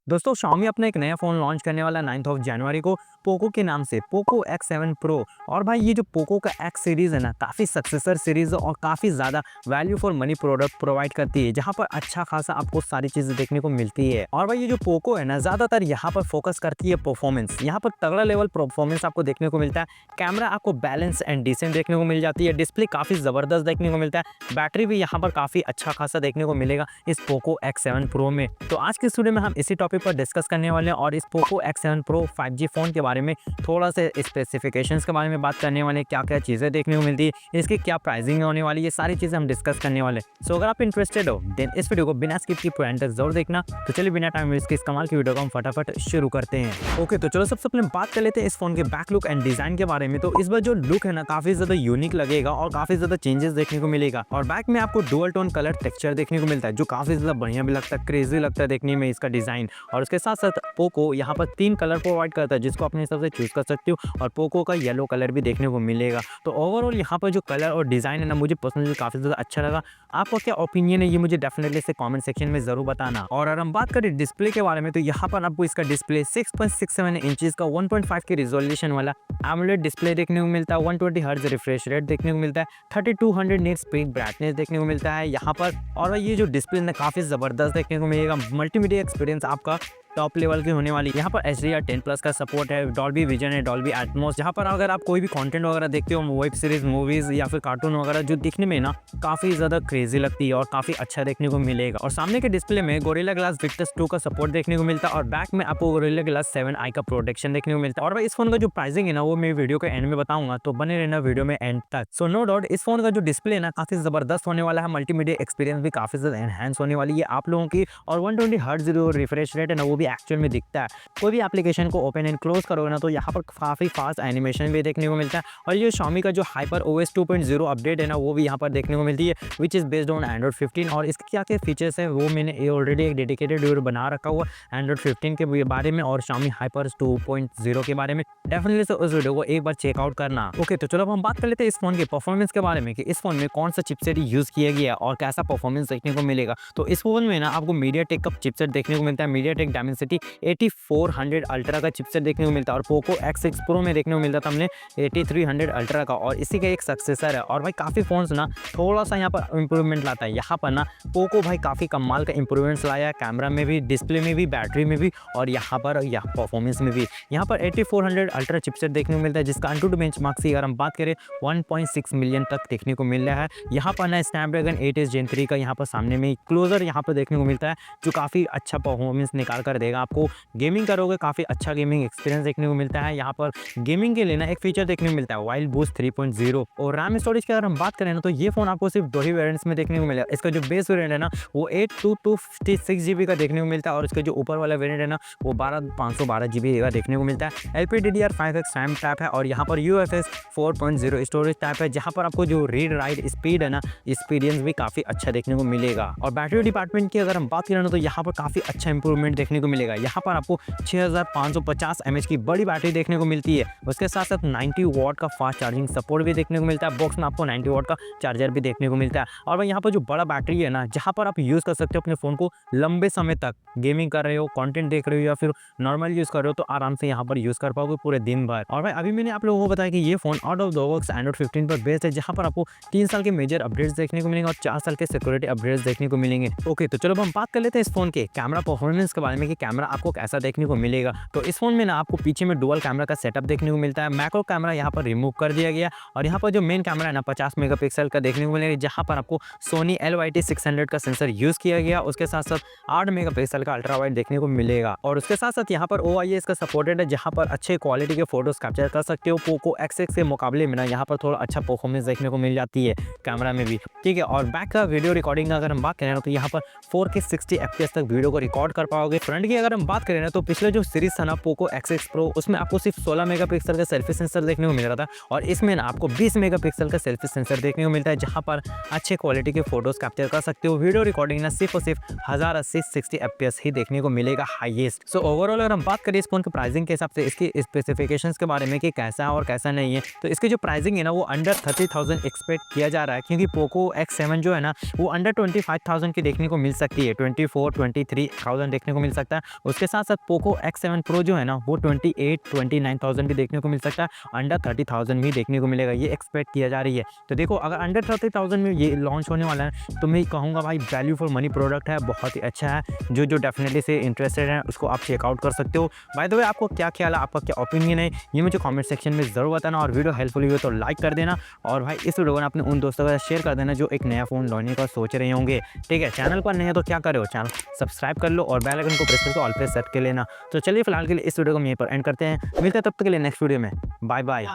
दोस्तों Xiaomi अपना एक नया फ़ोन लॉन्च करने वाला है 9th ऑफ जनवरी को पोको के नाम से पोको X7 Pro। और भाई ये जो पोको का X सीरीज़ है ना, काफ़ी सक्सेसर सीरीज़ और काफ़ी ज़्यादा value for money product provide करती है, जहाँ पर अच्छा खासा आपको सारी चीज़ें देखने को मिलती है। और भाई ये जो पोको है ना, ज़्यादातर यहाँ पर फोकस करती है परफॉर्मेंस। यहाँ पर तगड़ा लेवल परफॉर्मेंस आपको देखने को मिलता है। कैमरा आपको बैलेंस एंड डिसेंट देखने को मिल जाती है। डिस्प्ले काफ़ी ज़बरदस्त देखने को मिलता है। बैटरी भी यहाँ पर काफ़ी अच्छा खासा देखने को मिलेगा इस पोको X7 Pro में। तो आज के स्टूडियो में हम इसी टॉपिक पर डिस्कस करने वाले हैं और इस Poco X7 Pro 5G phone के बारे में थोड़ा से स्पेसिफिकेशंस के बारे में बात करने वाले हैं, क्या-क्या चीज़ें देखने को मिलती है, इसकी क्या प्राइसिंग होने वाली है, ये सारी चीज़ें हम डिस्कस करने वाले हैं। सो अगर आप इंटरेस्टेड हो देन इस वीडियो को बिना स्किप किए पूरा एंड तक ज़रूर देखना। तो चलिए बिना टाइम वेस्ट के इस कमाल की वीडियो को हम फटाफट शुरू करते हैं। ओके, तो चलो सबसे पहले बात कर लेते हैं इस फ़ोन के बैक लुक एंड डिज़ाइन के बारे में। तो इस बार जो लुक है ना, काफ़ी ज़्यादा यूनिक लगेगा और काफ़ी ज़्यादा चेंजेस देखने को मिलेगा। और बैक में आपको डुअल टोन कलर टेक्सचर देखने को मिलता है, जो काफ़ी ज़्यादा बढ़िया भी लगता है, क्रेजी लगता है देखने में इसका डिज़ाइन। और उसके साथ साथ पोको यहाँ पर 3 कलर प्रोवाइड करता है, जिसको अपने हिसाब से चूज़ कर सकते हो। और पोको का येलो कलर भी देखने को मिलेगा। तो ओवरऑल यहाँ पर जो कलर और डिज़ाइन है ना, मुझे पर्सनली काफ़ी ज़्यादा अच्छा लगा। आपका क्या ओपिनियन है, ये मुझे डेफिनेटली से कमेंट सेक्शन में ज़रूर बताना। और अगर हम बात करें डिस्प्ले के बारे में, तो यहाँ पर आपको इसका डिस्प्ले 6.67 इंचेस का 1.5 के रिजोल्यूशन वाला एमोलेड डिस्प्ले देखने को मिलता है। 120 हर्ट्ज रिफ्रेश रेट देखने को मिलता है। 3200 निट्स पीक ब्राइटनेस देखने को मिलता है यहाँ पर। और ये जो डिस्प्ले ना, काफ़ी ज़बरदस्त देखने को मिलेगा। मल्टीमीडिया एक्सपीरियंस आपका टॉप लेवल की होने वाली। यहाँ पर HDR10+ का सपोर्ट है, डॉल्बी विजन है, डॉल्बी एटमॉस। जहाँ पर अगर आप कोई भी कंटेंट वगैरह देखते हो, वेब सीरीज, मूवीज या फिर कार्टून वगैरह, जो दिखने में ना काफ़ी ज़्यादा क्रेजी लगती है और काफ़ी अच्छा देखने को मिलेगा। और सामने के डिस्प्ले में गोरिल्ला ग्लास विक्टस 2 का सपोर्ट देखने को मिलता है और बैक में आपको गोरिल्ला ग्लास 7i का प्रोटेक्शन देखने को मिलता है। और भाई इस फोन का जो प्राइसिंग है ना, वो मैं वीडियो के एंड में बताऊंगा, तो बने रहना वीडियो में एंड तक। सो नो डाउट इस फोन का जो डिस्प्ले है ना, काफ़ी ज़बरदस्त होने वाला है। मल्टीमीडिया एक्सपीरियंस भी काफ़ी ज़्यादा एनहांस होने वाली है आप लोगों की। और 120 हर्ट्ज जो रिफ्रेश रेट है ना, वो भी एक्चुअल में दिखता है। कोई भी एप्लीकेशन को ओपन एंड क्लोज करोगे ना, तो यहाँ पर काफ़ी फास्ट एनिमेशन भी देखने को मिलता है। और ये Xiaomi का जो हाइपर OS 2.0 अपडेट है ना, वो भी यहाँ पर देखने को मिलती है, which is based on Android 15। और इसके क्या क्या फीचर्स है, वो मैंने ऑलरेडी एक डेडिकेटेड वीडियो बना रखा हुआ Android 15 के बारे में और Xiaomi हाइपर 2.0 के बारे में। डेफिनेटली से उस वीडियो को एक बार चेकआउट करना। ओके, तो चलो अब हम बात कर लेते हैं इस फोन के परफॉर्मेंस के बारे में, कि इस फोन में कौन सा चिपसेट यूज़ किया गया है और कैसा परफॉर्मेंस देखने को मिलेगा। तो इस फोन में ना आपको मीडियाटेक का चिपसेट देखने को मिलता है, मीडियाटेक डायमेंसिटी 8400 अल्ट्रा का चिपसेट देखने को मिलता है। और पोको X6 Pro में देखने को मिलता था हमने 8300 अल्ट्रा का, और इसी का एक सक्सेसर है। और भाई काफ़ी फ़ोन्स ना थोड़ा सा यहाँ पर इंप्रूवमेंट लाता है। यहाँ पर ना पोको भाई काफ़ी कमाल का इंप्रूवमेंट्स लाया है, कैमरा में भी, डिस्प्ले में भी, बैटरी में भी, और यहाँ पर परफॉर्मेंस में भी। यहाँ पर 8400 अल्ट्रा चिपसेट देखने को मिलता है, जिसका अंटू बेंचमार्क की अगर हम बात करें 1.6 मिलियन तक देखने को मिल रहा है। यहाँ पर ना स्नैपड्रैगन 8s Gen 3 का यहाँ पर सामने में क्लोजर यहाँ पर देखने को मिलता है, जो काफ़ी अच्छा परफॉर्मेंस निकाल कर देगा आपको। गेमिंग करोगे, काफ़ी अच्छा गेमिंग एक्सपीरियंस देखने को मिलता है। यहाँ पर गेमिंग के लिए ना एक फीचर देखने को मिलता है, वाइल्ड बूस्ट 3.0। और रैम स्टोरेज की अगर हम बात करें ना, तो ये फोन आपको सिर्फ 2 ही वेरिएंट्स में देखने को मिलेगा। इसका जो बेस वेरिएंट है ना, वो 82256 GB का देखने को मिलता है, और इसका जो ऊपर वाला वेरिएंट है ना, वो 512 GB का देखने को मिलता है। LPDDR5X रैम टाइप है, और यहाँ पर UFS 4.0 स्टोरेज टाइप है, जहाँ पर आपको जो रीड राइट स्पीड है ना, एक्सपीरियंस भी काफ़ी अच्छा देखने को मिलेगा। और बैटरी डिपार्टमेंट की अगर हम बात करें ना, तो यहाँ पर काफ़ी अच्छा इंप्रूवमेंट देखने को मिलेगा। यहाँ पर आपको 6550 mAh की बड़ी बैटरी देखने को मिलती है। उसके साथ साथ 90 वाट का फास्ट चार्जिंग सपोर्ट भी देखने को मिलता है। बॉक्स में आपको 90 वाट का चार्जर भी देखने को मिलता है। और भाई यहाँ पर जो बड़ा बैटरी है ना, जहाँ पर आप यूज़ कर सकते हो अपने फ़ोन को लंबे समय तक, गेमिंग कर रहे हो, कंटेंट देख रहे हो, या फिर नॉर्मल यूज़ कर रहे हो, तो आराम से यहाँ पर यूज़ कर पाओगे पूरे दिन भर। और भाई अभी मैंने आप लोगों को बताया कि ये phone out of the box Android 15 पर बेस्ड है, जहाँ पर आपको 3 साल के मेजर अपडेट्स देखने को मिलेंगे और 4 साल के सिक्योरिटी अपडेट्स देखने को मिलेंगे। ओके, तो चलो अब हम बात कर लेते हैं इस फोन के कैमरा परफॉर्मेंस के बारे में, कि कैमरा आपको कैसा देखने को मिलेगा। तो इस फोन में ना आपको पीछे में डुअल कैमरा का सेटअप देखने को मिलता है। मैक्रो कैमरा यहाँ पर रिमूव कर दिया गया, और यहाँ पर जो मेन कैमरा है ना 50 मेगापिक्सल का देखने को मिलेगा, जहाँ पर आपको सोनी LYT600 का सेंसर यूज़ किया गया। उसके साथ साथ 8 मेगापिक्सल का अल्ट्रा वाइड देखने को मिलेगा। और उसके साथ साथ यहाँ पर OIS का सपोर्टेड है, जहाँ पर अच्छे क्वालिटी के फोटोज कैप्चर कर सकते हो। पोको X6 के मुकाबले में ना यहाँ पर थोड़ा अच्छा परफॉर्मेंस देखने को मिल जाती है कैमरा में भी, ठीक है। और बैक का वीडियो रिकॉर्डिंग अगर हम बात करें ना, तो यहाँ पर 4K 60 FPS तक वीडियो को रिकॉर्ड कर पाओगे। फ्रंट की अगर हम बात करें ना, तो पिछले जो सीरीज था ना पोको X6 Pro, उसमें आपको सिर्फ 16 मेगापिक्सल का सेल्फी सेंसर देखने को मिल रहा था, और इसमें ना आपको 20 मेगापिक्सल का सेल्फी सेंसर देखने को मिलता है, जहां पर अच्छे क्वालिटी के फोटोज कैप्चर कर सकते हो। वीडियो रिकॉर्डिंग ना सिर्फ और सिर्फ 1080 60 FPS ही देखने को मिलेगा हाईएस्ट। सो ओवरऑल अगर हम बात करें इस फोन के प्राइसिंग के हिसाब से, इसकी स्पेसिफिकेशंस के बारे में कि कैसा है और कैसा नहीं है, तो इसकी जो प्राइसिंग है ना, वो अंडर 30,000 एक्सपेक्ट किया जा रहा है, क्योंकि पोको X7 जो है ना, वो अंडर 25,000 की देखने को मिल सकती है। 24-23,000 देखने को मिल सकता है। उसके साथ साथ पोको X7 प्रो जो है ना वो 28-29,000 भी देखने को मिल सकता है, अंडर 30,000 भी देखने को मिलेगा, ये एक्सपेक्ट किया जा रही है। तो देखो अगर अंडर 30,000 में ये लॉन्च होने वाला है तो मैं कहूँगा भाई वैल्यू फॉर मनी प्रोडक्ट है, बहुत ही अच्छा है। जो डेफिनेटली से इंटरेस्टेड है उसको आप चेकआउट कर सकते हो। बाय द वे आपको क्या ख्याल है, आपका क्या ओपिनियन है, ये मुझे कमेंट सेक्शन में ज़रूर बताना। और वीडियो हेल्पफुल हुई हो तो लाइक कर देना, और भाई इस वीडियो को अपने उन दोस्तों के साथ शेयर कर देना जो एक नया फ़ोन लेने का सोच रहे होंगे। ठीक है, चैनल पर नए हो तो क्या करे हो, चैनल सब्सक्राइब कर लो और बेल आइकन को प्रेस करके ऑल पे सेट कर लेना। तो चलिए फिलहाल के लिए इस वीडियो को हम यहीं पर एंड करते हैं, मिलते हैं तब तक के लिए नेक्स्ट वीडियो में। Bye bye.